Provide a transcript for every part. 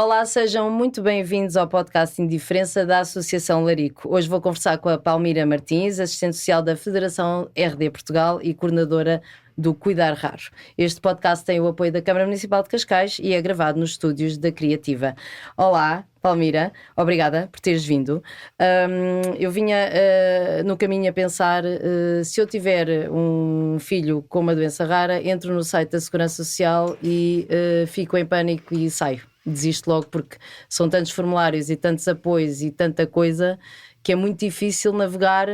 Olá, sejam muito bem-vindos ao podcast Indiferença da Associação Larico. Hoje vou conversar com a Palmira Martins, assistente social da Federação RD Portugal e coordenadora do Cuidar Raro. Este podcast tem o apoio da Câmara Municipal de Cascais e é gravado nos estúdios da Criativa. Olá, Palmira, obrigada por teres vindo. Eu vinha no caminho a pensar, se eu tiver um filho com uma doença rara, entro no site da Segurança Social e fico em pânico e saio. Desisto logo porque são tantos formulários e tantos apoios e tanta coisa que é muito difícil navegar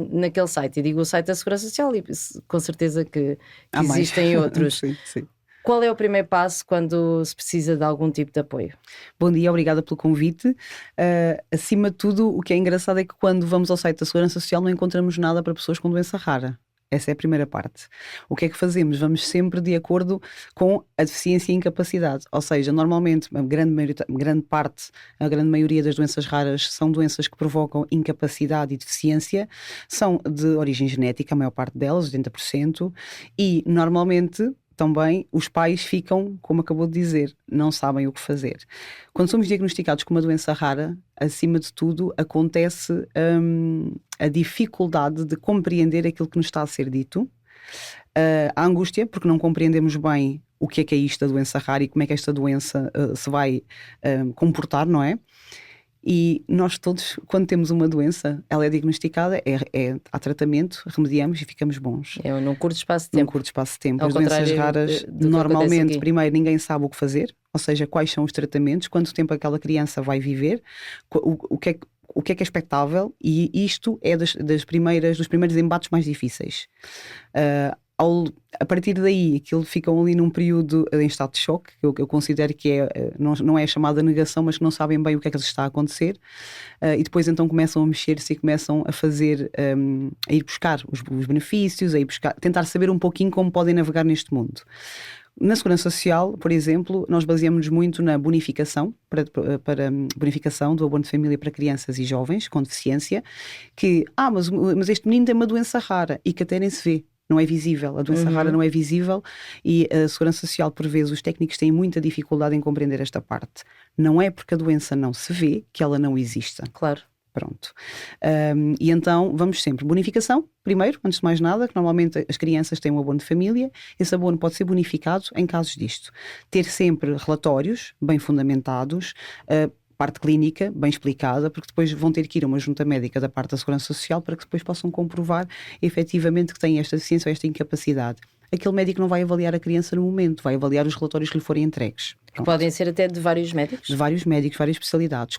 naquele site. E digo o site da Segurança Social e com certeza que existem outros. Sim. Qual é o primeiro passo quando se precisa de algum tipo de apoio? Bom dia, obrigada pelo convite. Acima de tudo, o que é engraçado é que quando vamos ao site da Segurança Social não encontramos nada para pessoas com doença rara. Essa é a primeira parte. O que é que fazemos? Vamos sempre de acordo com a deficiência e incapacidade. Ou seja, normalmente a grande maioria das doenças raras são doenças que provocam incapacidade e deficiência, são de origem genética, a maior parte delas, 80%, e normalmente também os pais ficam, como acabou de dizer, não sabem o que fazer. Quando somos diagnosticados com uma doença rara, acima de tudo, acontece a dificuldade de compreender aquilo que nos está a ser dito, a angústia, porque não compreendemos bem o que é isto, a doença rara, e como é que esta doença se vai comportar, não é? E nós todos, quando temos uma doença, ela é diagnosticada, há tratamento, remediamos e ficamos bons. É num curto espaço de tempo. Num curto espaço de tempo. Ao As doenças raras, normalmente, primeiro, ninguém sabe o que fazer, ou seja, quais são os tratamentos, quanto tempo aquela criança vai viver, o que é expectável, e isto é dos primeiros embates mais difíceis. A partir daí, aquilo ficam ali num período em estado de choque, que eu considero que não é a chamada negação, mas que não sabem bem o que é que lhes está a acontecer, e depois então começam a mexer-se e começam a fazer, a ir buscar os benefícios, tentar saber um pouquinho como podem navegar neste mundo. Na Segurança Social, por exemplo, nós baseamos-nos muito na bonificação, para bonificação do abono de família para crianças e jovens com deficiência, que, mas este menino tem uma doença rara e que até nem se vê. Não é visível, a doença rara não é visível, e a Segurança Social, por vezes, os técnicos têm muita dificuldade em compreender esta parte. Não é porque a doença não se vê que ela não exista. Claro. Pronto. E então vamos sempre. Bonificação, primeiro, antes de mais nada, que normalmente as crianças têm um abono de família, esse abono pode ser bonificado em casos disto. Ter sempre relatórios bem fundamentados, parte clínica bem explicada, porque depois vão ter que ir a uma junta médica da parte da Segurança Social para que depois possam comprovar efetivamente que têm esta deficiência ou esta incapacidade. Aquele médico não vai avaliar a criança no momento, vai avaliar os relatórios que lhe forem entregues. Que podem ser até de vários médicos? De vários médicos, várias especialidades.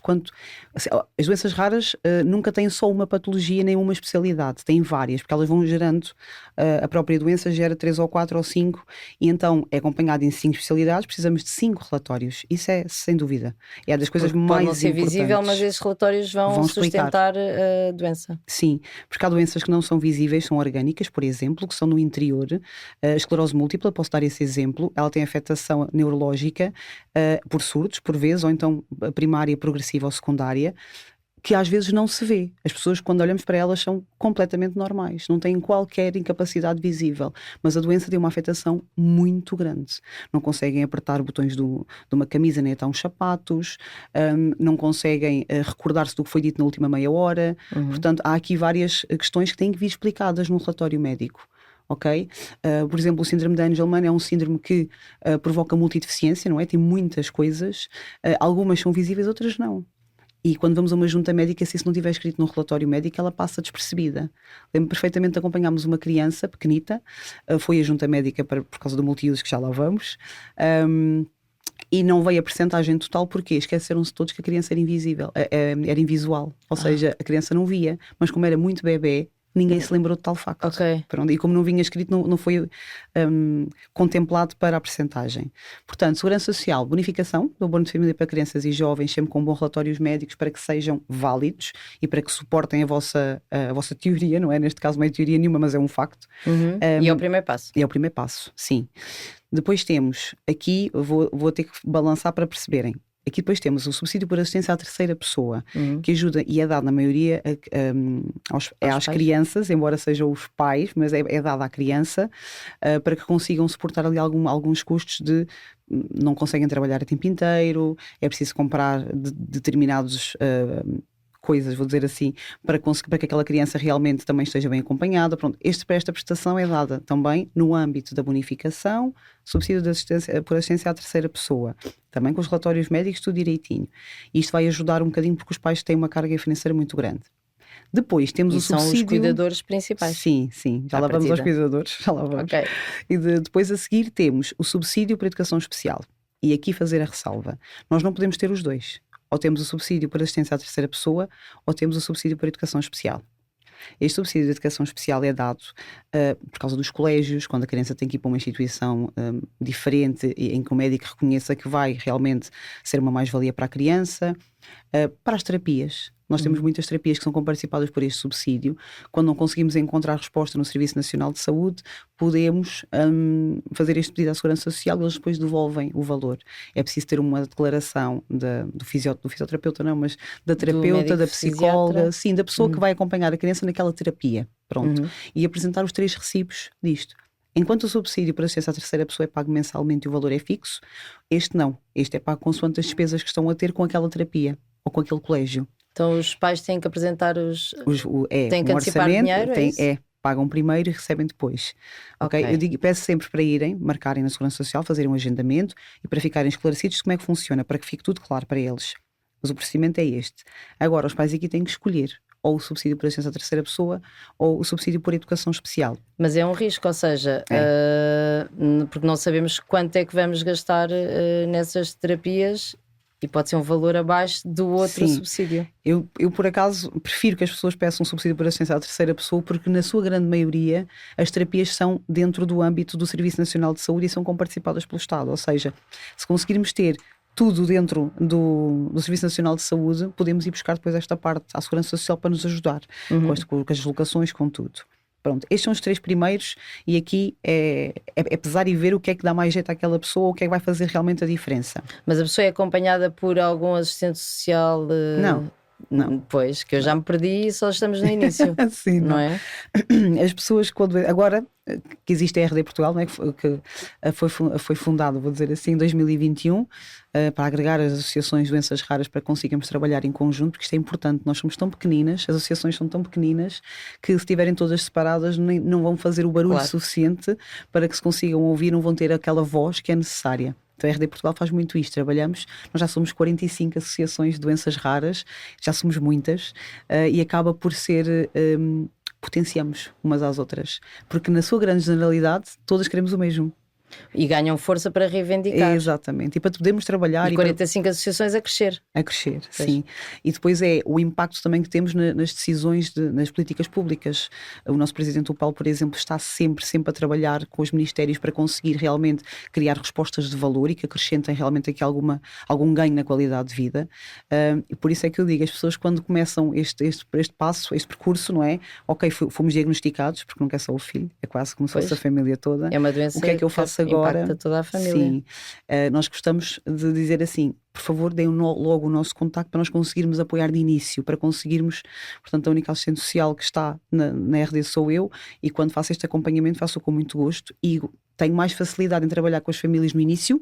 As doenças raras nunca têm só uma patologia nem uma especialidade, têm várias, porque elas vão gerando, a própria doença gera 3 ou 4 ou 5, e então é acompanhado em 5 especialidades, precisamos de 5 relatórios. Isso é, sem dúvida, é das coisas mais importantes. Pode não ser visível, mas esses relatórios vão sustentar a doença. Sim, porque há doenças que não são visíveis, são orgânicas, por exemplo, que são no interior. A esclerose múltipla, posso dar esse exemplo, ela tem afetação neurológica, por surdos, por vezes, ou então primária, progressiva ou secundária, que às vezes não se vê. As pessoas, quando olhamos para elas, são completamente normais, não têm qualquer incapacidade visível, mas a doença tem uma afetação muito grande. Não conseguem apertar botões de uma camisa, nem até uns sapatos, não conseguem recordar-se do que foi dito na última meia hora. Portanto, há aqui várias questões que têm que vir explicadas num relatório médico. Ok? Por exemplo, o síndrome de Angelman é um síndrome que provoca multideficiência, não é? Tem muitas coisas, algumas são visíveis, outras não. E quando vamos a uma junta médica, se isso não estiver escrito no relatório médico, ela passa despercebida. Lembro perfeitamente de acompanharmos uma criança pequenita, foi a junta médica por causa do multiuso, que já lá vamos, e não veio a percentagem total, porque esqueceram-se todos que a criança era invisível, era invisual, ou seja, a criança não via, mas como era muito bebê, ninguém se lembrou de tal facto. Okay. Pronto, e como não vinha escrito, não foi contemplado para a percentagem. Portanto, Segurança Social, bonificação do abono de família para crianças e jovens, sempre com bons relatórios médicos para que sejam válidos e para que suportem a vossa teoria, não é? Neste caso não é teoria nenhuma, mas é um facto. E é o primeiro passo. É o primeiro passo, sim. Depois temos, aqui vou ter que balançar para perceberem. Aqui depois temos o subsídio por assistência à terceira pessoa, que ajuda e é dado na maioria às crianças, embora sejam os pais, mas é dado à criança para que consigam suportar ali alguns custos de não conseguem trabalhar a tempo inteiro, é preciso comprar determinados coisas, vou dizer assim, para que aquela criança realmente também esteja bem acompanhada. Pronto, esta prestação é dada também no âmbito da bonificação, subsídio de assistência, por assistência à terceira pessoa, também com os relatórios médicos, tudo direitinho. E isto vai ajudar um bocadinho porque os pais têm uma carga financeira muito grande. Depois temos o subsídio... são os cuidadores principais. Sim, já lá vamos aos cuidadores, já lá vamos. Okay. E depois a seguir temos o subsídio por educação especial. E aqui fazer a ressalva. Nós não podemos ter os dois. Ou temos o subsídio por assistência à terceira pessoa, ou temos o subsídio por educação especial. Este subsídio de educação especial é dado por causa dos colégios, quando a criança tem que ir para uma instituição diferente em que o médico reconheça que vai realmente ser uma mais-valia para a criança. Para as terapias. Nós temos muitas terapias que são comparticipadas por este subsídio. Quando não conseguimos encontrar resposta no Serviço Nacional de Saúde, podemos fazer este pedido à Segurança Social e eles depois devolvem o valor. É preciso ter uma declaração do fisioterapeuta, não, mas da terapeuta, da psicóloga, sim, da pessoa que vai acompanhar a criança naquela terapia. Pronto. E apresentar os 3 recibos disto. Enquanto o subsídio para assistência à terceira pessoa é pago mensalmente e o valor é fixo, este não. Este é pago consoante as despesas que estão a ter com aquela terapia ou com aquele colégio. Então os pais têm que apresentar têm que antecipar orçamento, dinheiro, pagam primeiro e recebem depois. Okay? Peço sempre para irem, marcarem na Segurança Social, fazerem um agendamento e para ficarem esclarecidos de como é que funciona, para que fique tudo claro para eles. Mas o procedimento é este. Agora, os pais aqui têm que escolher ou o subsídio por assistência à terceira pessoa ou o subsídio por educação especial. Mas é um risco, ou seja, porque não sabemos quanto é que vamos gastar nessas terapias e pode ser um valor abaixo do outro subsídio. Eu, por acaso, prefiro que as pessoas peçam um subsídio por assistência à terceira pessoa porque, na sua grande maioria, as terapias são dentro do âmbito do Serviço Nacional de Saúde e são comparticipadas pelo Estado. Ou seja, se conseguirmos ter tudo dentro do Serviço Nacional de Saúde, podemos ir buscar depois esta parte à Segurança Social para nos ajudar com as deslocações, com tudo. Pronto, estes são os 3 primeiros e aqui é pesar e ver o que é que dá mais jeito àquela pessoa, o que é que vai fazer realmente a diferença. Mas a pessoa é acompanhada por algum assistente social? Não. Pois, que eu já me perdi e só estamos no início. Sim, não é? As pessoas, agora que existe a RD Portugal, não é? que foi fundado, vou dizer assim, em 2021, para agregar as associações de doenças raras para que consigamos trabalhar em conjunto, porque isto é importante. Nós somos tão pequeninas, as associações são tão pequeninas, que se estiverem todas separadas não vão fazer o barulho suficiente para que se consigam ouvir, não vão ter aquela voz que é necessária. Então a RD Portugal faz muito isto, nós já somos 45 associações de doenças raras, já somos muitas, e acaba por ser, potenciamos umas às outras, porque na sua grande generalidade todas queremos o mesmo. E ganham força para reivindicar. Exatamente, e para podermos trabalhar. E 45 associações a crescer. A crescer, sim. E depois é o impacto também que temos nas decisões, nas políticas públicas. O nosso Presidente, o Paulo, por exemplo, está sempre a trabalhar com os ministérios para conseguir realmente criar respostas de valor e que acrescentem realmente aqui algum ganho na qualidade de vida. E por isso é que eu digo, as pessoas quando começam este passo, este percurso, não é? Ok, fomos diagnosticados, porque nunca é só o filho, é quase como se fosse a família toda. É uma doença. O que é que eu faço agora? Impacta toda a família. Sim, nós gostamos de dizer assim, por favor deem logo o nosso contacto para nós conseguirmos apoiar de início, para conseguirmos, portanto a única assistente social que está na RD sou eu e quando faço este acompanhamento faço com muito gosto e tenho mais facilidade em trabalhar com as famílias no início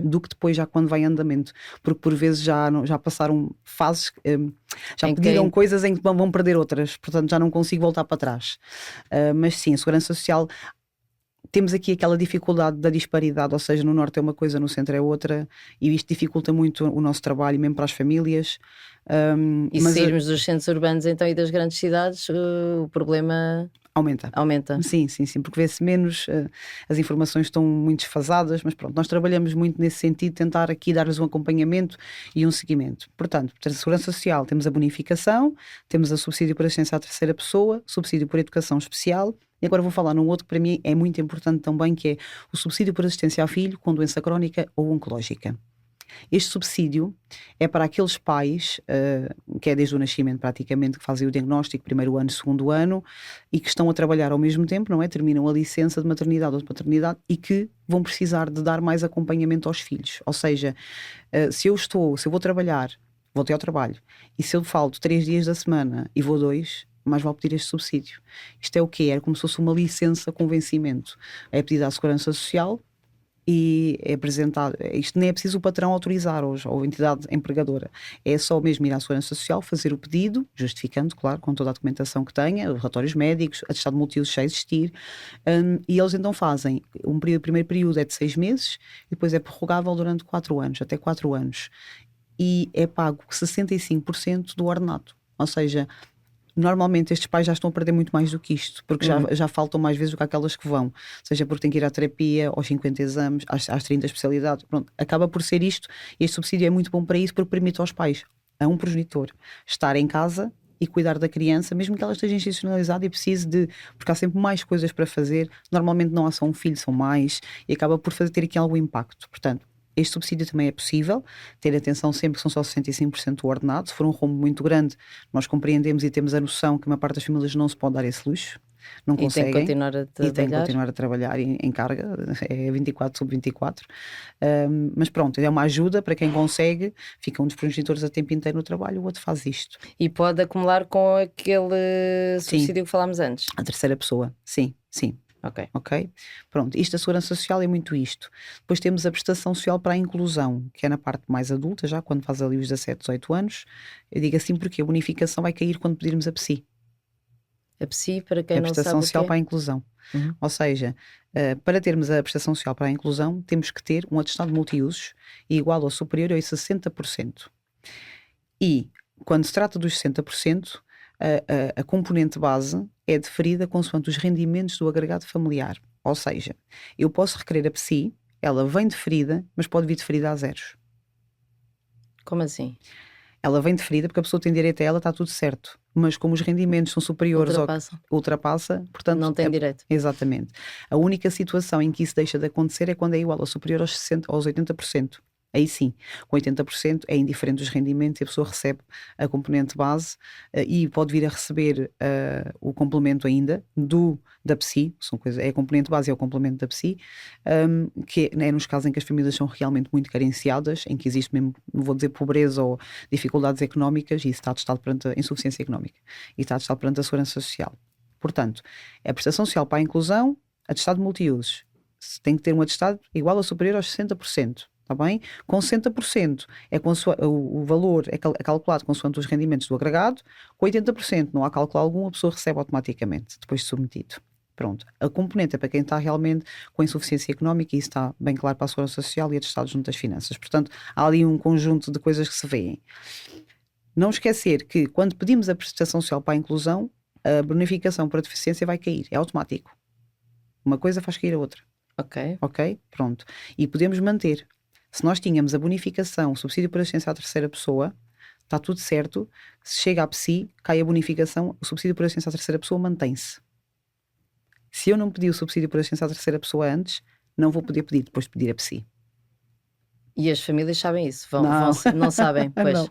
do que depois já quando vai em andamento, porque por vezes já passaram fases, já pediram coisas em que vão perder outras, portanto já não consigo voltar para trás, mas sim, a Segurança Social temos aqui aquela dificuldade da disparidade, ou seja, no norte é uma coisa, no centro é outra, e isto dificulta muito o nosso trabalho, mesmo para as famílias. E se sairmos dos centros urbanos então e das grandes cidades, o problema aumenta. Sim, porque vê-se menos, as informações estão muito desfasadas, mas pronto, nós trabalhamos muito nesse sentido, tentar aqui dar-lhes um acompanhamento e um seguimento. Portanto, a Segurança Social temos a bonificação, temos a subsídio por assistência à terceira pessoa, subsídio por educação especial, e agora vou falar num outro que para mim é muito importante também, que é o subsídio por assistência ao filho com doença crónica ou oncológica. Este subsídio é para aqueles pais, que é desde o nascimento praticamente, que fazem o diagnóstico, primeiro ano, segundo ano, e que estão a trabalhar ao mesmo tempo, não é? Terminam a licença de maternidade ou de paternidade e que vão precisar de dar mais acompanhamento aos filhos. Ou seja, se eu vou trabalhar, vou até ao trabalho, e se eu falto 3 dias da semana e vou 2, mais vale pedir este subsídio. Isto é o quê? É como se fosse uma licença com vencimento. É pedido à Segurança Social e é apresentado. Isto nem é preciso o patrão autorizar ou a entidade empregadora. É só mesmo ir à Segurança Social, fazer o pedido, justificando, claro, com toda a documentação que tenha, relatórios médicos, atestado de multiuso já existir, e eles então fazem. O primeiro período é de 6 meses e depois é prorrogável durante 4 anos, até 4 anos. E é pago 65% do ordenado. Ou seja, normalmente estes pais já estão a perder muito mais do que isto, porque já faltam mais vezes do que aquelas que vão, seja porque têm que ir à terapia, aos 50 exames, às 30 especialidades, pronto, acaba por ser isto, e este subsídio é muito bom para isso, porque permite aos pais, a um progenitor, estar em casa e cuidar da criança, mesmo que ela esteja institucionalizada e precise porque há sempre mais coisas para fazer, normalmente não há só um filho, são mais, e acaba por ter aqui algum impacto, portanto, este subsídio também é possível, ter atenção sempre que são só 65% do ordenado. Se for um rombo muito grande, nós compreendemos e temos a noção que uma parte das famílias não se pode dar esse luxo, não conseguem. Tem que continuar a trabalhar. E tem que continuar a trabalhar em carga, é 24 sobre 24. Mas pronto, é uma ajuda para quem consegue, fica um dos progenitores a tempo inteiro no trabalho, o outro faz isto. E pode acumular com aquele subsídio que falámos antes? A terceira pessoa, sim. Ok? Pronto, isto, a Segurança Social é muito isto. Depois temos a prestação social para a inclusão, que é na parte mais adulta, já quando faz ali os 17, 18 anos. Eu digo assim porque a bonificação vai cair quando pedirmos a PSI. A PSI, para quem a não sabe prestação social para a inclusão. Ou seja, para termos a prestação social para a inclusão, temos que ter um atestado de multiusos igual ou superior a 60%. E, quando se trata dos 60%, a componente base é deferida consoante os rendimentos do agregado familiar. Ou seja, eu posso requerer a PSI, ela vem deferida, mas pode vir deferida a zeros. Como assim? Ela vem deferida porque a pessoa tem direito a ela, está tudo certo. Mas como os rendimentos são superiores ultrapassa, portanto... Não tem direito. Exatamente. A única situação em que isso deixa de acontecer é quando é igual ou superior aos 80%. Aí sim, com 80% é indiferente dos rendimentos e a pessoa recebe a componente base e pode vir a receber o complemento ainda da PSI, é a componente base e é o complemento da PSI, que é nos casos em que as famílias são realmente muito carenciadas, em que existe mesmo, não vou dizer pobreza ou dificuldades económicas, e isso está atestado perante a insuficiência económica, e está atestado perante a Segurança Social. Portanto, é a prestação social para a inclusão, atestado de multiusos. Tem que ter um atestado igual ou superior aos 60%. Está bem? Com 60% o valor é calculado consoante os rendimentos do agregado, com 80% não há cálculo algum, a pessoa recebe automaticamente, depois de submetido. Pronto. A componente é para quem está realmente com insuficiência económica e isso está bem claro para a Segurança Social e atestado junto das finanças. Portanto, há ali um conjunto de coisas que se veem. Não esquecer que quando pedimos a prestação social para a inclusão, a bonificação por deficiência vai cair, é automático. Uma coisa faz cair a outra. Ok? Pronto. E podemos manter. Se nós tínhamos a bonificação, o subsídio por assistência à terceira pessoa, está tudo certo. Se chega à PSI, cai a bonificação, o subsídio por assistência à terceira pessoa mantém-se. Se eu não pedi o subsídio por assistência à terceira pessoa antes, não vou poder pedir depois de pedir a PSI. E as famílias sabem isso? Não sabem, pois.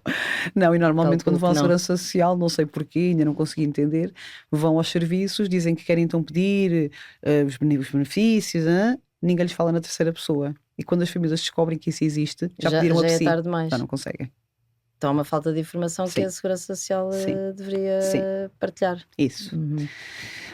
Não, e normalmente quando vão à Segurança Social, não sei porquê, ainda não consegui entender, vão aos serviços, dizem que querem então pedir os benefícios, ninguém lhes fala na terceira pessoa. E quando as famílias descobrem que isso existe, já pediram a PSI. É tarde demais. Já não conseguem. Então há uma falta de informação que a Segurança Social deveria partilhar. Isso.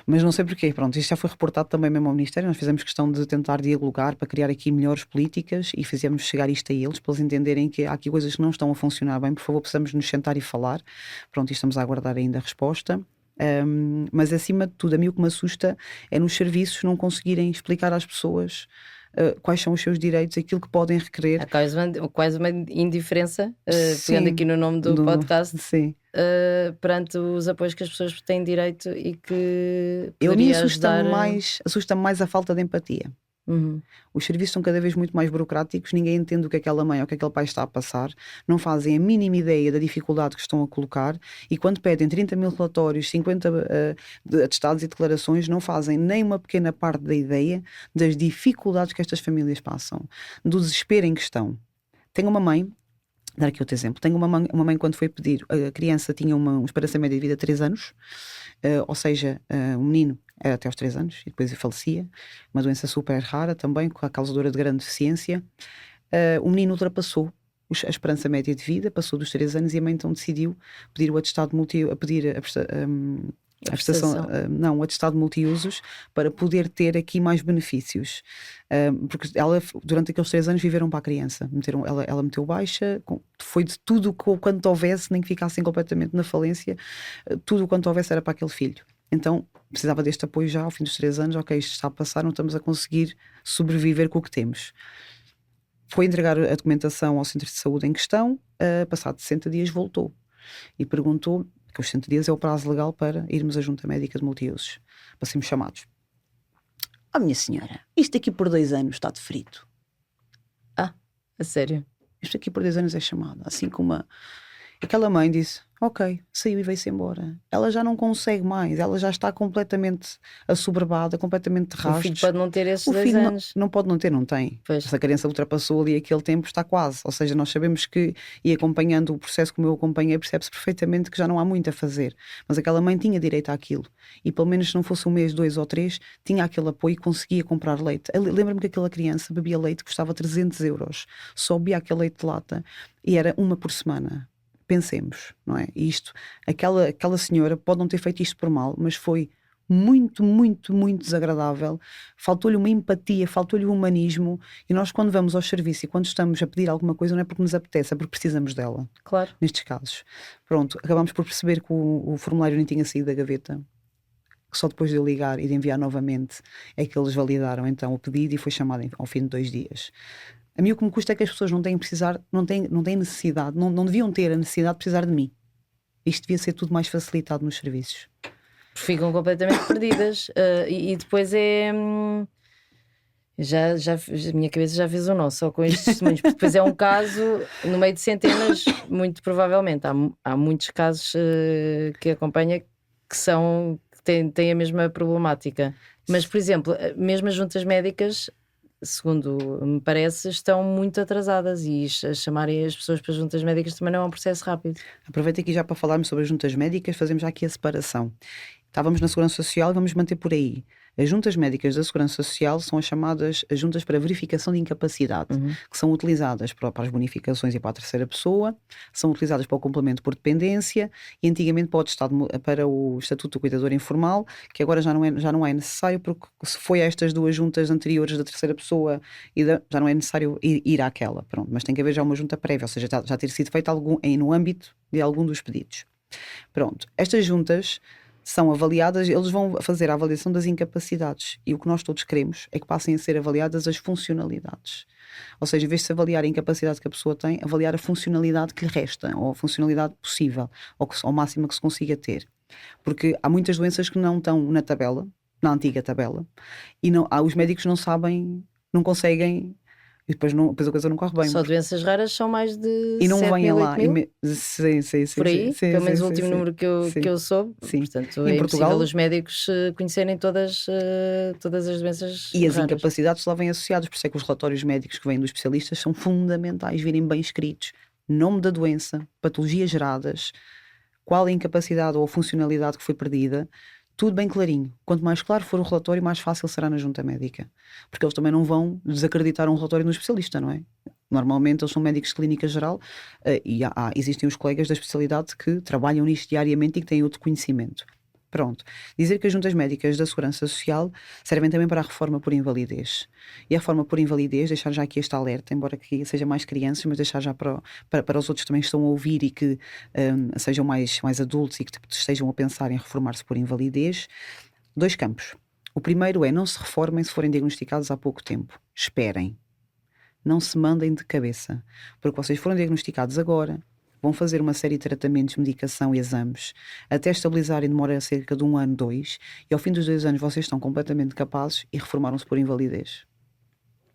Mas não sei porquê. Pronto, isto já foi reportado também mesmo ao Ministério. Nós fizemos questão de tentar dialogar para criar aqui melhores políticas e fizemos chegar isto a eles, para eles entenderem que há aqui coisas que não estão a funcionar bem. Por favor, precisamos nos sentar e falar. Pronto, e estamos a aguardar ainda a resposta. Mas acima de tudo, a mim o que me assusta é nos serviços não conseguirem explicar às pessoas quais são os seus direitos, aquilo que podem requerer. Há quase uma indiferença, pegando aqui no nome do podcast, perante os apoios que as pessoas têm direito e que poderia ajudar. Assusta-me mais a falta de empatia. Os serviços são cada vez muito mais burocráticos, ninguém entende o que aquela mãe ou o que aquele pai está a passar, não fazem a mínima ideia da dificuldade que estão a colocar e quando pedem 30 mil relatórios, 50 atestados e declarações, não fazem nem uma pequena parte da ideia das dificuldades que estas famílias passam, do desespero em que estão. Tenho uma mãe, dar aqui outro exemplo, tenho uma mãe quando foi pedir, a criança tinha uma esperança média de vida de 3 anos, ou seja, o menino era até aos 3 anos e depois falecia, uma doença super rara também, causadora de grande deficiência. O menino ultrapassou a esperança média de vida, passou dos 3 anos e a mãe então decidiu pedir o atestado a prestação, não, o atestado multiusos para poder ter aqui mais benefícios. Porque ela, durante aqueles 3 anos, viveram para a criança. Ela meteu baixa, foi de tudo quanto houvesse, nem que ficassem completamente na falência, tudo quanto houvesse era para aquele filho. Então precisava deste apoio já ao fim dos 3 anos. Ok, isto está a passar, não estamos a conseguir sobreviver com o que temos. Foi entregar a documentação ao centro de saúde em questão, passado 60 dias voltou e perguntou, que os 60 dias é o prazo legal para irmos à junta médica de multiusos, para sermos chamados. Minha senhora, isto aqui por 2 anos está de frito. A sério? Isto aqui por 2 anos é chamado. Assim como aquela mãe disse, ok, saiu e veio-se embora. Ela já não consegue mais, ela já está completamente assoberbada, completamente de O rastros. filho pode não ter esses O 2 filho anos. não pode não ter, não tem. Pois. Se a criança ultrapassou ali aquele tempo, está quase. Ou seja, nós sabemos que, e acompanhando o processo como eu acompanhei, percebe-se perfeitamente que já não há muito a fazer. Mas aquela mãe tinha direito àquilo. E pelo menos se não fosse 1 mês, 2 ou 3, tinha aquele apoio e conseguia comprar leite. Lembro-me que aquela criança bebia leite que custava 300 euros. Só bebia aquele leite de lata e era 1 por semana. Pensemos, não é? Isto, aquela senhora pode não ter feito isto por mal, mas foi muito, muito, muito desagradável. Faltou-lhe uma empatia, faltou-lhe um humanismo. E nós, quando vamos ao serviço e quando estamos a pedir alguma coisa, não é porque nos apetece, é porque precisamos dela. Claro. Nestes casos. Pronto, acabámos por perceber que o formulário nem tinha saído da gaveta. Só depois de eu ligar e de enviar novamente é que eles validaram então o pedido e foi chamado ao fim de 2 dias. A mim o que me custa é que as pessoas não têm necessidade, não deviam ter a necessidade de precisar de mim. Isto devia ser tudo mais facilitado nos serviços. Ficam completamente perdidas. E depois é. A minha cabeça já fez um nó só com estes testemunhos, porque depois é um caso no meio de centenas, muito provavelmente. Há muitos casos que acompanha que têm a mesma problemática. Mas, por exemplo, mesmo as juntas médicas, segundo me parece, estão muito atrasadas e chamarem as pessoas para juntas médicas também não é um processo rápido. Aproveito aqui já para falarmos sobre as juntas médicas, fazemos já aqui a separação. Estávamos na Segurança Social e vamos manter por aí. As juntas médicas da Segurança Social são as chamadas as juntas para verificação de incapacidade, que são utilizadas para as bonificações e para a terceira pessoa, são utilizadas para o complemento por dependência e antigamente para o Estatuto do Cuidador Informal, que agora já não é necessário, porque se foi a estas 2 juntas anteriores da terceira pessoa já não é necessário ir àquela. Pronto, mas tem que haver já uma junta prévia, ou seja, já ter sido feita no âmbito de algum dos pedidos. Pronto, estas juntas são avaliadas, eles vão fazer a avaliação das incapacidades e o que nós todos queremos é que passem a ser avaliadas as funcionalidades. Ou seja, em vez de se avaliar a incapacidade que a pessoa tem, avaliar a funcionalidade que lhe resta ou a funcionalidade possível ou ao máximo que se consiga ter. Porque há muitas doenças que não estão na tabela, na antiga tabela, e os médicos não sabem, não conseguem. E depois a coisa não corre bem. Só doenças raras são mais de e não 7 venha mil, lá 8 mil? Sim, por aí, sim, pelo menos sim, o último sim, número que eu soube. Sim. Portanto, Em é Portugal, impossível os médicos conhecerem todas as doenças e as raras. incapacidades lá vêm associadas, por isso é que os relatórios médicos que vêm dos especialistas são fundamentais, virem bem escritos. Nome da doença, patologias geradas, qual a incapacidade ou a funcionalidade que foi perdida, tudo bem clarinho. Quanto mais claro for o relatório, mais fácil será na junta médica. Porque eles também não vão desacreditar um relatório no especialista, não é? Normalmente eles são médicos de clínica geral e existem os colegas da especialidade que trabalham nisto diariamente e que têm outro conhecimento. Pronto. Dizer que as juntas médicas da Segurança Social servem também para a reforma por invalidez. E a reforma por invalidez, deixar já aqui este alerta, embora que seja mais crianças, mas deixar já para os outros também que estão a ouvir e que sejam mais adultos e que estejam a pensar em reformar-se por invalidez. 2 campos. O primeiro é: não se reformem se forem diagnosticados há pouco tempo. Esperem. Não se mandem de cabeça. Porque vocês foram diagnosticados agora, vão fazer uma série de tratamentos, medicação e exames, até estabilizarem, demora cerca de 1 ano, 2, e ao fim dos 2 anos vocês estão completamente capazes e reformaram-se por invalidez.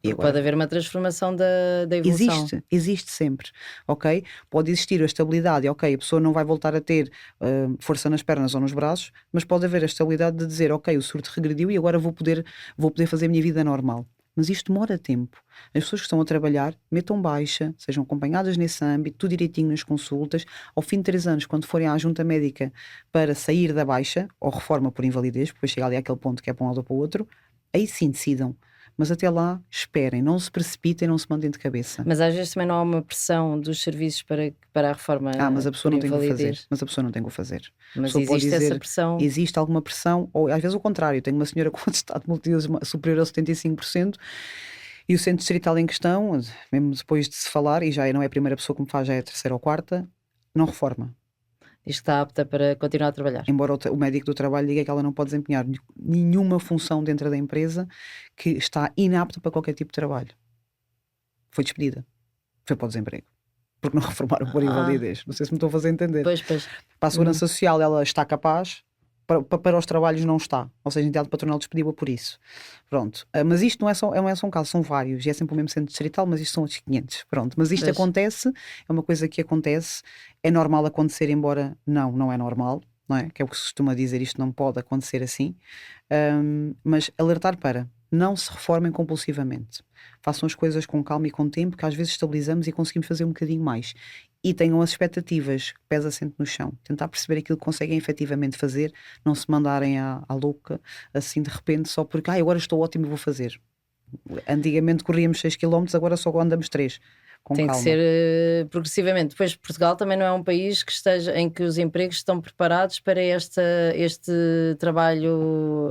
E agora, pode haver uma transformação da evolução. Existe sempre, ok? Pode existir a estabilidade, ok, a pessoa não vai voltar a ter força nas pernas ou nos braços, mas pode haver a estabilidade de dizer, ok, o surto regrediu e agora vou poder fazer a minha vida normal. mas isto demora tempo. As pessoas que estão a trabalhar, metam baixa, sejam acompanhadas nesse âmbito, tudo direitinho nas consultas. Ao fim de 3 anos, quando forem à junta médica para sair da baixa, ou reforma por invalidez, porque depois chega ali àquele ponto que é para um lado ou para o outro, aí sim decidam. Mas até lá, esperem, não se precipitem, não se mandem de cabeça. Mas às vezes também não há uma pressão dos serviços para a reforma Mas a pessoa por não tem que o fazer. invalidez. Mas a pessoa não tem que o fazer. A Mas pessoa pode existe essa dizer, pressão. existe alguma pressão, ou às vezes o contrário. Tenho uma senhora com atestado de multiuso superior a 75%, e o centro distrital em questão, mesmo depois de se falar, e já não é a primeira pessoa que me faz, já é a terceira ou quarta, não reforma. Diz que está apta para continuar a trabalhar. Embora o médico do trabalho diga que ela não pode desempenhar nenhuma função dentro da empresa, que está inapta para qualquer tipo de trabalho. Foi despedida. Foi para o desemprego. Porque não reformaram por invalidez. Não sei se me estou a fazer entender. Pois. Para a Segurança Social ela está capaz, para os trabalhos não está. Ou seja, a entidade patronal despediu-a por isso. Pronto. Mas isto não é só um caso, são vários. E é sempre o mesmo centro distrital, mas isto são outros 500. Pronto. Mas isto acontece, é uma coisa que acontece. É normal acontecer, embora não é normal. Não é? Que é o que se costuma dizer, isto não pode acontecer assim. Mas alertar para não se reformem compulsivamente. Façam as coisas com calma e com tempo, que às vezes estabilizamos e conseguimos fazer um bocadinho mais. E tenham as expectativas, pés assente no chão. Tentar perceber aquilo que conseguem efetivamente fazer, não se mandarem à louca, assim de repente, só porque agora estou ótimo e vou fazer. Antigamente corríamos 6 km, agora só andamos 3. Com Tem calma. que ser progressivamente. Depois, Portugal também não é um país em que os empregos estão preparados para este trabalho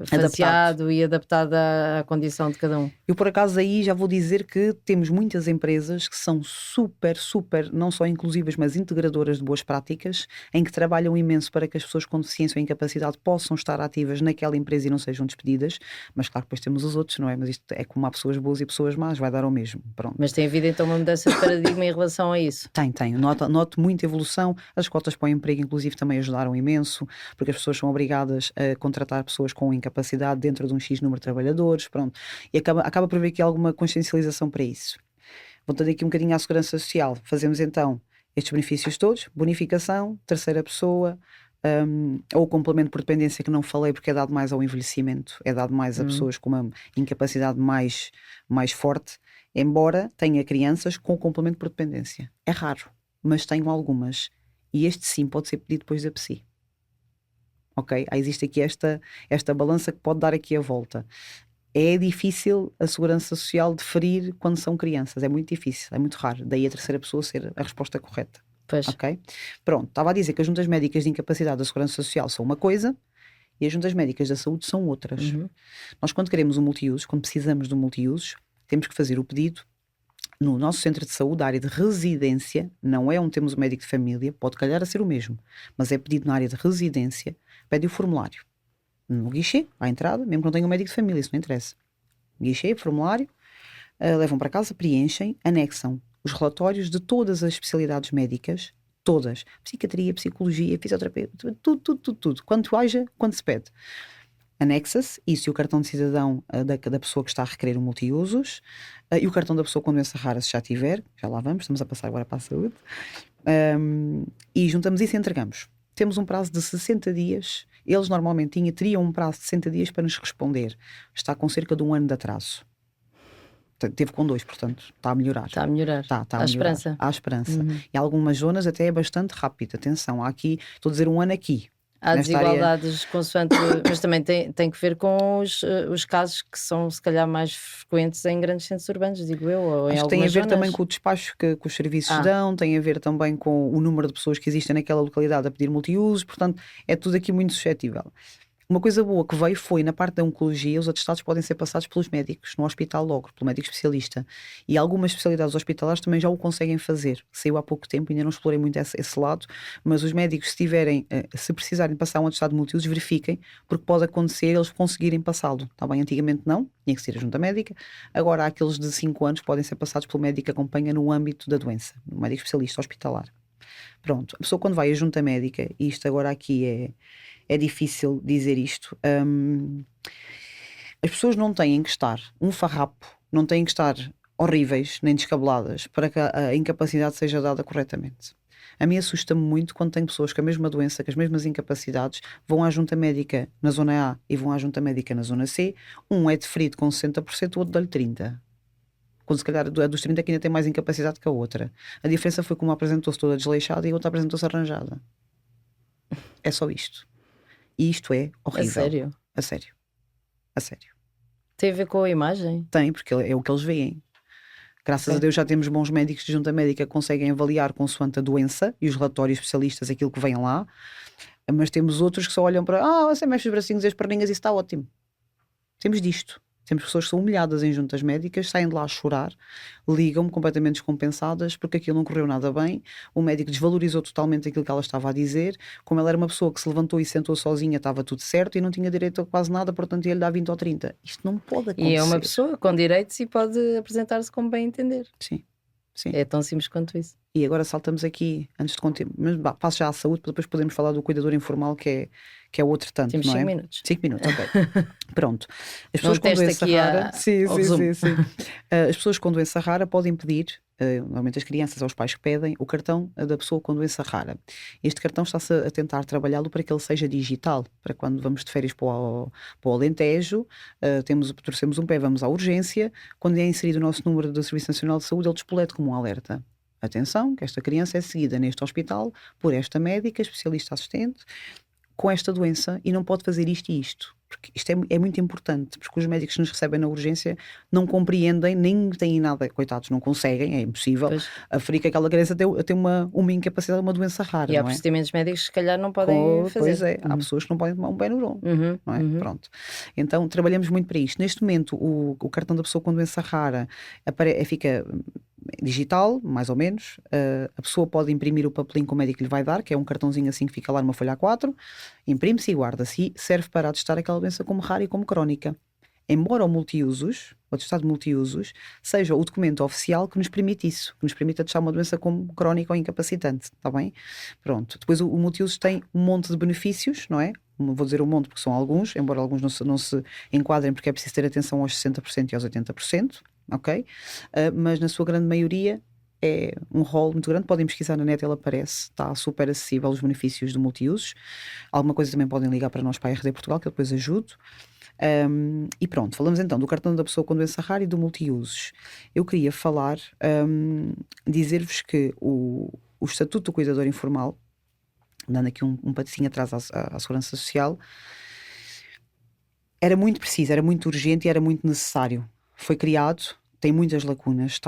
faseado e adaptado à condição de cada um. Eu, por acaso, aí já vou dizer que temos muitas empresas que são super, não só inclusivas, mas integradoras de boas práticas, em que trabalham imenso para que as pessoas com deficiência ou incapacidade possam estar ativas naquela empresa e não sejam despedidas. Mas claro, depois temos os outros, não é? Mas isto é como há pessoas boas e pessoas más, vai dar ao mesmo. Pronto. Mas tem havido então uma mudança de paradigma em relação a isso? Tem. Noto muita evolução. As cotas para o emprego, inclusive, também ajudaram imenso, porque as pessoas são obrigadas a contratar pessoas com incapacidade dentro de um X número de trabalhadores, pronto. E acaba por haver aqui alguma consciencialização para isso. Voltando aqui um bocadinho à segurança social, fazemos então estes benefícios todos, bonificação, terceira pessoa, ou complemento por dependência, que não falei porque é dado mais ao envelhecimento, é dado mais a pessoas com uma incapacidade mais forte, embora tenha crianças com complemento por dependência. É raro, mas tenho algumas. E este sim pode ser pedido depois da PSI. Ok? Existe aqui esta balança que pode dar aqui a volta. É difícil a segurança social deferir quando são crianças. É muito difícil, é muito raro. Daí a terceira pessoa ser a resposta correta. Pois. Ok? Pronto, estava a dizer que as juntas médicas de incapacidade da segurança social são uma coisa e as juntas médicas da saúde são outras. Nós, quando queremos um multiuso, quando precisamos de um multiuso, temos que fazer o pedido no nosso centro de saúde, a área de residência. Não é onde temos o médico de família, pode calhar a ser o mesmo, mas é pedido na área de residência. Pede o formulário no guichê, à entrada, mesmo que não tenha um médico de família, isso não interessa. Guichê, formulário, levam para casa, preenchem, anexam os relatórios de todas as especialidades médicas, todas, psiquiatria, psicologia, fisioterapia, tudo, quanto haja, quanto se pede. Anexa-se isso e o cartão de cidadão da pessoa que está a requerer o multiusos, e o cartão da pessoa com doença rara, se já tiver, já lá vamos, estamos a passar agora para a saúde, e juntamos isso e entregamos. Temos um prazo de 60 dias, eles normalmente teriam um prazo de 60 dias para nos responder. Está com cerca de 1 ano de atraso. Teve com 2, portanto, está a melhorar. Está a melhorar. Está a melhorar. Esperança. Há esperança. Em algumas zonas até é bastante rápido. Atenção, há aqui, estou a dizer 1 ano aqui. Há desigualdades consoante, mas também tem que ver com os casos que são se calhar mais frequentes em grandes centros urbanos, digo eu, ou em algumas zonas. Tem a ver também com o despacho que os serviços dão, tem a ver também com o número de pessoas que existem naquela localidade a pedir multiusos, portanto é tudo aqui muito suscetível. Uma coisa boa que veio foi, na parte da oncologia, os atestados podem ser passados pelos médicos, no hospital logo, pelo médico especialista. E algumas especialidades hospitalares também já o conseguem fazer. Saiu há pouco tempo, ainda não explorei muito esse lado, mas os médicos, se precisarem passar um atestado de multiusos, verifiquem, porque pode acontecer eles conseguirem passá-lo. Está bem? Antigamente não, tinha que ser a junta médica. Agora há aqueles de 5 anos que podem ser passados pelo médico que acompanha no âmbito da doença, no médico especialista hospitalar. Pronto, a pessoa quando vai à junta médica, e isto agora aqui é difícil dizer isto, as pessoas não têm que estar um farrapo, não têm que estar horríveis nem descabeladas para que a incapacidade seja dada corretamente. A mim assusta-me muito quando tem pessoas com a mesma doença, com as mesmas incapacidades, vão à junta médica na zona A e vão à junta médica na zona C, um é deferido com 60%, o outro dá-lhe 30%. Quando se calhar a dos 30 que ainda tem mais incapacidade que a outra. A diferença foi que uma apresentou-se toda desleixada e a outra apresentou-se arranjada. É só isto. E isto é horrível. A sério? A sério. A sério. Tem a ver com a imagem? Tem, porque é o que eles veem. Graças a Deus já temos bons médicos de junta médica que conseguem avaliar consoante a doença e os relatórios especialistas, aquilo que vem lá. Mas temos outros que só olham para você mexe os bracinhos e as perninhas e isso está ótimo. Temos disto. Temos pessoas que são humilhadas em juntas médicas, saem de lá a chorar, ligam-me completamente descompensadas porque aquilo não correu nada bem, o médico desvalorizou totalmente aquilo que ela estava a dizer, como ela era uma pessoa que se levantou e sentou sozinha, estava tudo certo e não tinha direito a quase nada, portanto ia-lhe dar 20 ou 30. Isto não pode acontecer. E é uma pessoa com direitos e pode apresentar-se como bem entender. Sim, sim. É tão simples quanto isso. E agora saltamos aqui, antes de continuar, mas passo já à saúde, para depois podermos falar do cuidador informal, que é outro tanto, Temos não é? 5 minutos. 5 minutos, ok. Pronto. As pessoas com testa doença aqui rara... Sim. As pessoas com doença rara podem pedir, normalmente as crianças ou os pais que pedem, o cartão da pessoa com doença rara. Este cartão está-se a tentar trabalhá-lo para que ele seja digital, para quando vamos de férias para o Alentejo, torcemos um pé, vamos à urgência, quando é inserido o nosso número do Serviço Nacional de Saúde, ele despoleta como um alerta. Atenção, que esta criança é seguida neste hospital por esta médica, especialista assistente, com esta doença e não pode fazer isto e isto. Porque isto é muito importante, porque os médicos que nos recebem na urgência não compreendem, nem têm nada, coitados, não conseguem, é impossível, aferir que aquela criança tem uma incapacidade, uma doença rara. E há não é? procedimentos médicos que se calhar não podem fazer. Pois é, há pessoas que não podem tomar um Benuron, não é? Pronto. Então trabalhamos muito para isto. Neste momento, o cartão da pessoa com doença rara fica digital, mais ou menos. A pessoa pode imprimir o papelinho que o médico lhe vai dar, que é um cartãozinho assim que fica lá numa folha A4, imprime-se e guarda-se e serve para atestar aquela doença como rara e como crónica. Embora o multiusos, o atestado de multiusos, seja o documento oficial que nos permite isso, que nos permite atestar uma doença como crónica ou incapacitante, está bem? Pronto. Depois o multiusos tem um monte de benefícios, não é? Vou dizer um monte porque são alguns, embora alguns não se enquadrem porque é preciso ter atenção aos 60% e aos 80%, ok? Mas na sua grande maioria é um rol muito grande, podem pesquisar na net, ele aparece, está super acessível os benefícios do multiusos. Alguma coisa também podem ligar para nós, para a RD Portugal, que eu depois ajudo. E pronto, falamos então do cartão da pessoa com doença rara e do multiusos. Eu queria falar, dizer-vos que o Estatuto do Cuidador Informal, dando aqui um passinho atrás à Segurança Social, era muito preciso, era muito urgente e era muito necessário. Foi criado, tem muitas lacunas,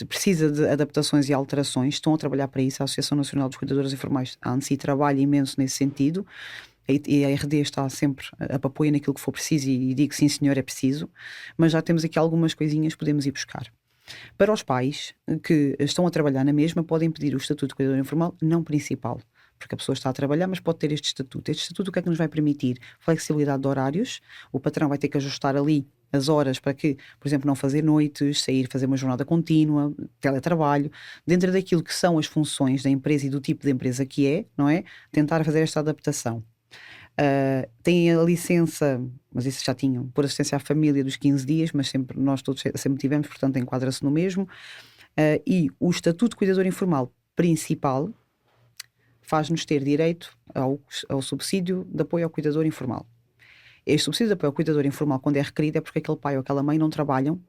precisa de adaptações e alterações, estão a trabalhar para isso. A Associação Nacional dos Cuidadores Informais, a ANSI, trabalha imenso nesse sentido, e a RD está sempre a apoiar naquilo que for preciso e digo sim senhor, é preciso, mas já temos aqui algumas coisinhas que podemos ir buscar. Para os pais que estão a trabalhar na mesma, podem pedir o Estatuto de Cuidador Informal não principal, porque a pessoa está a trabalhar, mas pode ter este estatuto. Este estatuto o que é que nos vai permitir? Flexibilidade de horários, o patrão vai ter que ajustar ali as horas para que, por exemplo, não fazer noites, sair, fazer uma jornada contínua, teletrabalho, dentro daquilo que são as funções da empresa e do tipo de empresa que é, não é? Tentar fazer esta adaptação. Têm a licença, mas isso já tinham, por assistência à família dos 15 dias, mas nós todos sempre tivemos, portanto enquadra-se no mesmo. E o Estatuto de Cuidador Informal principal faz-nos ter direito ao subsídio de apoio ao cuidador informal. Este subsídio de apoio ao cuidador informal, quando é requerido, é porque aquele pai ou aquela mãe não trabalham,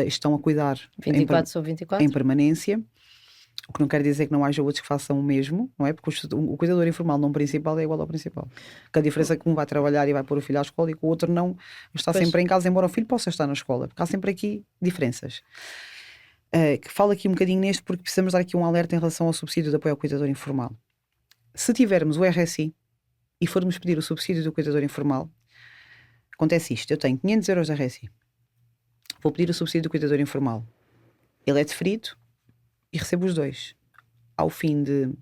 estão a cuidar 24 sobre 24? Em permanência, o que não quer dizer que não haja outros que façam o mesmo, não é? Porque o cuidador informal não principal é igual ao principal. Porque a diferença é que um vai trabalhar e vai pôr o filho à escola e que o outro não está sempre em casa, embora o filho possa estar na escola, porque há sempre aqui diferenças. Que falo aqui um bocadinho neste porque precisamos dar aqui um alerta em relação ao subsídio de apoio ao cuidador informal. Se tivermos o RSI e formos pedir o subsídio do cuidador informal, acontece isto: eu tenho 500 euros de RSI, vou pedir o subsídio do cuidador informal, ele é deferido e recebo os dois. Ao fim de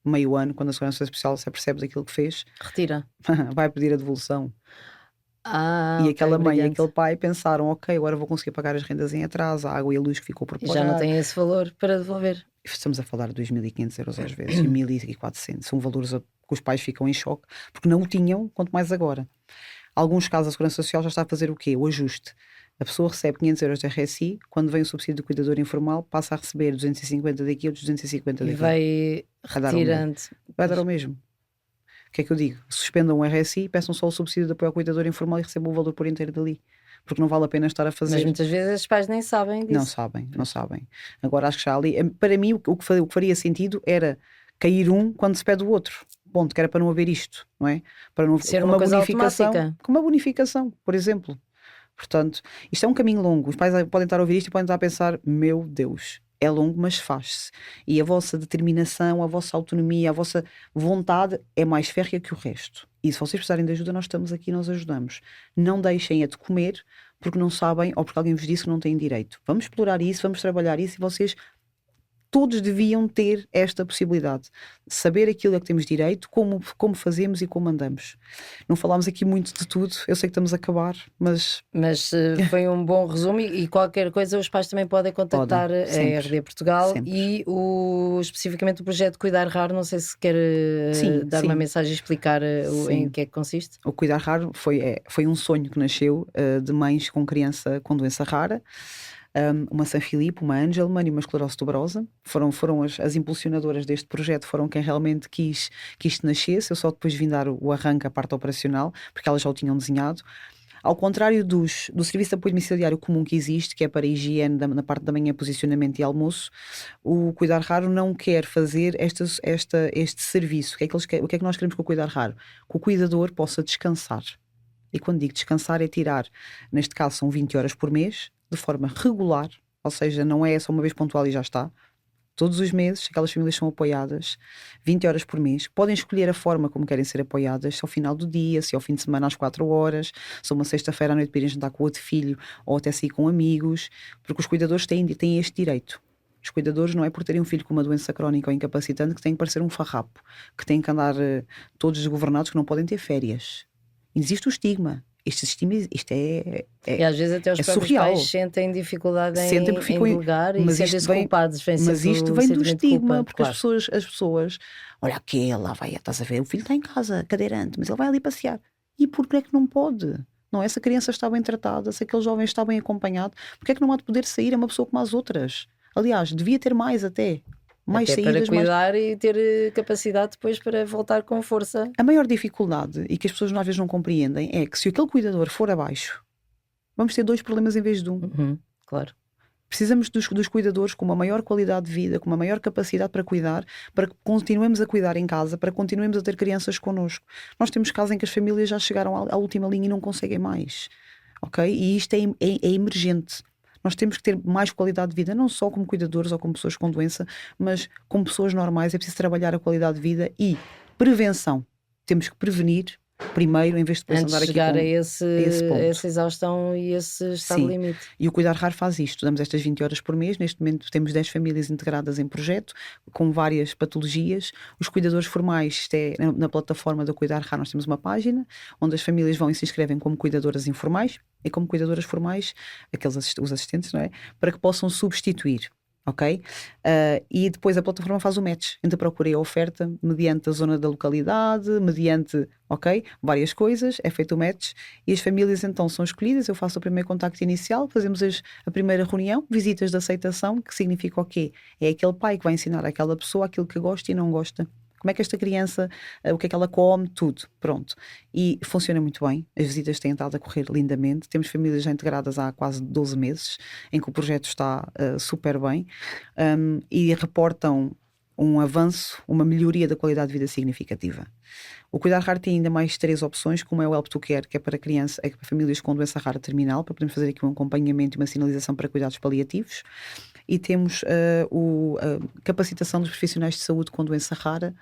meio ano, quando a Segurança Social se apercebe daquilo que fez, retira, vai pedir a devolução. E aquela mãe e aquele pai pensaram: ok, agora vou conseguir pagar as rendas em atraso, a água e a luz que ficou por pagar. E já não tem esse valor para devolver. Estamos a falar de 2.500 euros às vezes, e 1.400. São valores que os pais ficam em choque, porque não o tinham, quanto mais agora. Alguns casos a Segurança Social já está a fazer o quê? O ajuste. A pessoa recebe 500 euros de RSI, quando vem o subsídio do cuidador informal, passa a receber 250 daqui ou 250 E daqui. vai Vai dar ao mesmo. retirando. Vai dar ao mesmo. O que é que eu digo? Suspendam o RSI, peçam só o subsídio de apoio ao cuidador informal e recebam o valor por inteiro dali. Porque não vale a pena estar a Mas fazer. muitas vezes os pais nem sabem Não disso. sabem, não sabem. Agora acho que já ali. Para mim, o que faria sentido era cair um quando se pede o outro. Ponto, que era para não haver isto, não é? Para não, Ser com uma uma coisa bonificação, automática. com uma bonificação, por exemplo. Portanto, isto é um caminho longo. Os pais podem estar a ouvir isto e podem estar a pensar: meu Deus, é longo, mas faz-se. E a vossa determinação, a vossa autonomia, a vossa vontade é mais férrea que o resto. E se vocês precisarem de ajuda, nós estamos aqui e nós ajudamos. Não deixem a de comer porque não sabem ou porque alguém vos disse que não têm direito. Vamos explorar isso, vamos trabalhar isso e vocês todos deviam ter esta possibilidade. Saber aquilo a que temos direito, como fazemos e como andamos. Não falámos aqui muito de tudo, eu sei que estamos a acabar, mas Mas foi um bom resumo e qualquer coisa os pais também podem contactar podem, a sempre, RD Portugal sempre. e especificamente o projeto Cuidar Raro, não sei se quer Sim, dar uma sim. mensagem e explicar em Sim. que é que consiste. O Cuidar Raro foi um sonho que nasceu de mães com criança com doença rara. Uma San Filipe, uma Angelman e uma esclerose tuberosa. Foram as impulsionadoras deste projeto, foram quem realmente quis que isto nascesse. Eu só depois vim dar o arranque à parte operacional, porque elas já o tinham desenhado. Ao contrário do serviço de apoio domiciliário comum que existe, que é para a higiene na parte da manhã, posicionamento e almoço, o Cuidar Raro não quer fazer este serviço. O que é que nós queremos com o Cuidar Raro? Que o cuidador possa descansar. E quando digo descansar é tirar, neste caso são 20 horas por mês, de forma regular, ou seja, não é só uma vez pontual e já está. Todos os meses, aquelas famílias são apoiadas 20 horas por mês. Podem escolher a forma como querem ser apoiadas, se ao final do dia, se ao fim de semana às 4 horas, se uma sexta-feira à noite para irem jantar com outro filho ou até sair com amigos, porque os cuidadores têm este direito. Os cuidadores não é por terem um filho com uma doença crónica ou incapacitante que têm que parecer um farrapo, que têm que andar todos desgovernados, que não podem ter férias. Existe o estigma. Isto E às vezes até os próprios surreal. pais sentem dificuldade Sentem porque em ficam delegar e mas isto sentem-se vem, culpados. Vem mas sempre isto o vem do sentimento de culpa, estigma, porque claro. as pessoas, olha aquela, vai, estás a ver, o filho está em casa, cadeirante, mas ele vai ali passear. E porquê é que não pode? Não, essa criança está bem tratada, se aquele jovem está bem acompanhado, porque é que não há de poder sair? É uma pessoa como as outras. Aliás, devia ter mais até. Mais Até saídas, para mais. cuidar e ter capacidade depois para voltar com força. A maior dificuldade, e que as pessoas às vezes não compreendem, é que se aquele cuidador for abaixo, vamos ter 2 problemas em vez de 1. Claro. Precisamos dos cuidadores com uma maior qualidade de vida, com uma maior capacidade para cuidar, para que continuemos a cuidar em casa, para que continuemos a ter crianças connosco. Nós temos casos em que as famílias já chegaram à última linha e não conseguem mais, ok? E isto é emergente. Nós temos que ter mais qualidade de vida, não só como cuidadores ou como pessoas com doença, mas como pessoas normais. É preciso trabalhar a qualidade de vida e prevenção. Temos que prevenir primeiro, em vez de depois Antes andar de aqui chegar a esse ponto. essa exaustão e esse estado Sim. limite. E o Cuidar Raro faz isto. Damos estas 20 horas por mês. Neste momento temos 10 famílias integradas em projeto, com várias patologias. Os cuidadores formais, isto é, na plataforma do Cuidar Raro, nós temos uma página onde as famílias vão e se inscrevem como cuidadoras informais e como cuidadoras formais, os assistentes, não é? Para que possam substituir. Ok? E depois a plataforma faz o match entre a procura e a oferta, mediante a zona da localidade, mediante, ok? Várias coisas, é feito o match e as famílias então são escolhidas. Eu faço o primeiro contacto inicial, fazemos a primeira reunião, visitas de aceitação, que significa o quê? É aquele pai que vai ensinar àquela pessoa aquilo que gosta e não gosta. Como é que esta criança, o que é que ela come, tudo, pronto. E funciona muito bem, as visitas têm estado a correr lindamente, temos famílias já integradas há quase 12 meses, em que o projeto está super bem, e reportam um avanço, uma melhoria da qualidade de vida significativa. O Cuidar Raro tem ainda mais 3 opções, como é o Help to Care, que é para famílias com doença rara terminal, para podermos fazer aqui um acompanhamento e uma sinalização para cuidados paliativos. E temos a capacitação dos profissionais de saúde com doença rara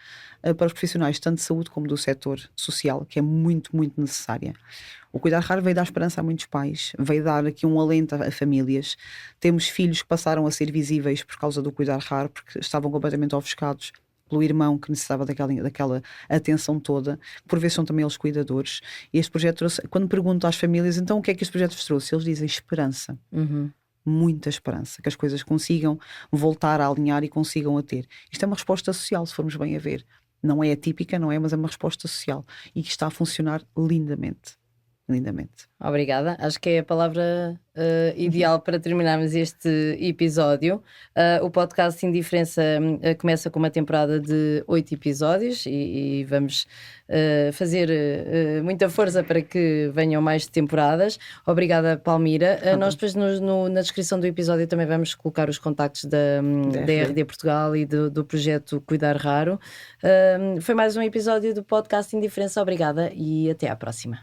para os profissionais tanto de saúde como do setor social, que é muito, muito necessária. O Cuidar Raro veio dar esperança a muitos pais, veio dar aqui um alento a famílias. Temos filhos que passaram a ser visíveis por causa do Cuidar Raro, porque estavam completamente ofuscados pelo irmão que necessitava daquela atenção toda, por vezes são também eles cuidadores. E este projeto trouxe, quando pergunto às famílias, então o que é que este projeto vos trouxe? Eles dizem esperança. Muita esperança, que as coisas consigam voltar a alinhar e consigam a ter. Isto é uma resposta social, se formos bem a ver. Não é atípica, não é? Mas é uma resposta social e que está a funcionar lindamente. lindamente. Obrigada, acho que é a palavra ideal para terminarmos este episódio. O podcast Indiferença começa com uma temporada de 8 episódios e vamos fazer muita força para que venham mais temporadas. Obrigada, Palmira. Nós depois na descrição do episódio também vamos colocar os contactos da RD Portugal e do projeto Cuidar Raro. Foi mais um episódio do podcast Indiferença. Obrigada e até à próxima.